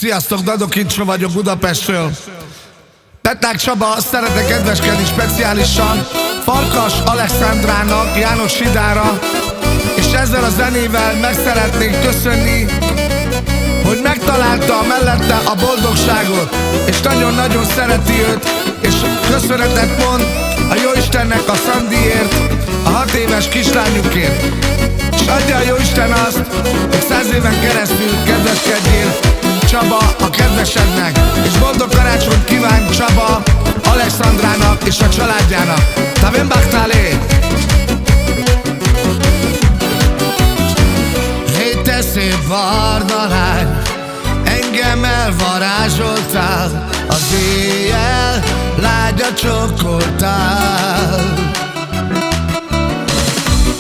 Sziasztok, Dadó Kincsó vagyok Budapestről. Peták Csaba szeretne kedveskedni speciálisan Farkas Alexandrának, János Sidára, és ezzel a zenével meg szeretnénk köszönni, hogy megtalálta mellette a boldogságot, és nagyon-nagyon szereti őt, és köszönetet mond a Jóistennek a Szandiért, a 6 éves kislányukért. És adja a Jóisten azt, hogy 100 éven keresztül kedveskedjél Csaba a kedvesednek, és boldog karácsonyt kíván Csaba Alexandrának és a családjának. Tavén baktálé! Hé, te szép barna lány, engem elvarázsoltál, az éjjel lágya csókoltál.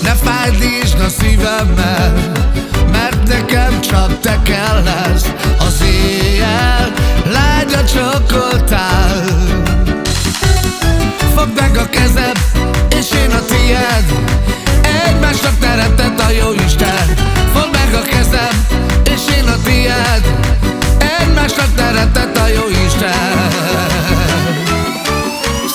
Ne fájdítsd a szívemmel, mert nekem csak te kell lesz, az éjjel lágya csókoltál. Fogd meg a kezed, és én a tied, egymásnak teremtett a Jóisten. Fogd meg a kezed, és én a tied, egymásnak teremtett a Jóisten.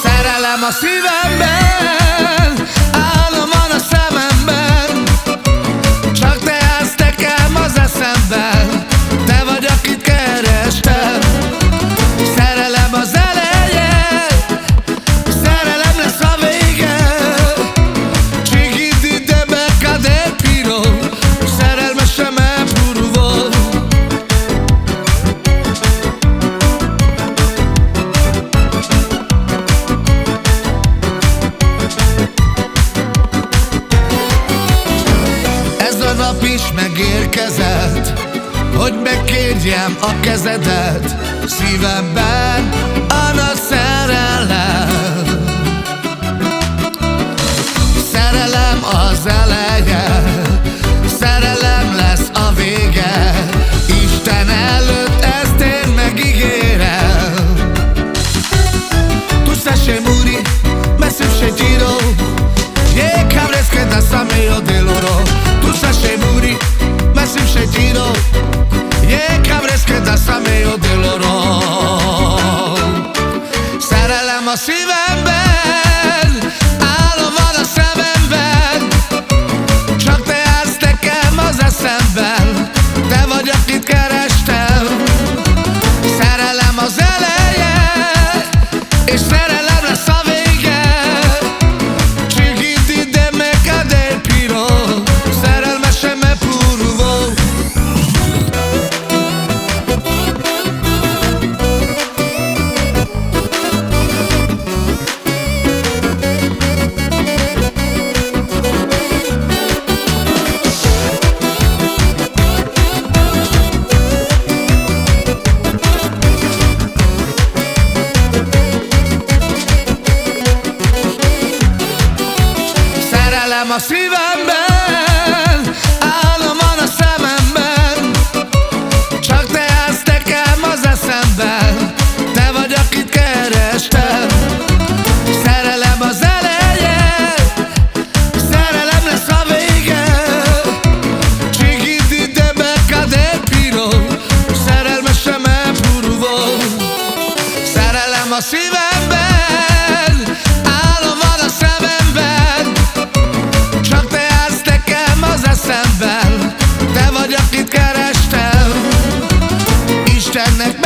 Szerelem a szívemben, álom van a szememben, csak te állsz nekem az eszemben, te vagy, akit kerestem. Szerelem az eleje, szerelem lesz a vége, Csigidi de becca del piro, szerelmesem elpurvol. Ez a nap is megérkezett, hogy megkérjem a kezedet, szívemben a nagy szerelem. Szerelem az eleje, szerelem lesz a vége, Isten előtt ezt én megígérem. Tu sei muri, me sei giro, yeah, cabres que das a medio del oro. Tu sei muri, me sei giro, yeah, cabres que das a medio del oro. Szerelem a szívemben, álom van a szememben, csak te állsz nekem az eszemben, te vagy, akit kerestem. Szerelem az eleje, és szerelem lesz a vége, Csigidi de becca del piro, szerelmesem e purvol. Szerelem a szívemben, álom van a szememben, csak te állsz nekem az eszemben, te vagy, akit kerestem. Szerelem az eleje, szerelem lesz a vége, Csigidi de becca del piro, szerelmesem elpurvol. Szerelem a szívemben, álom van a szememben, csak te állsz nekem az eszemben, te vagy, akit kerestem. Istennek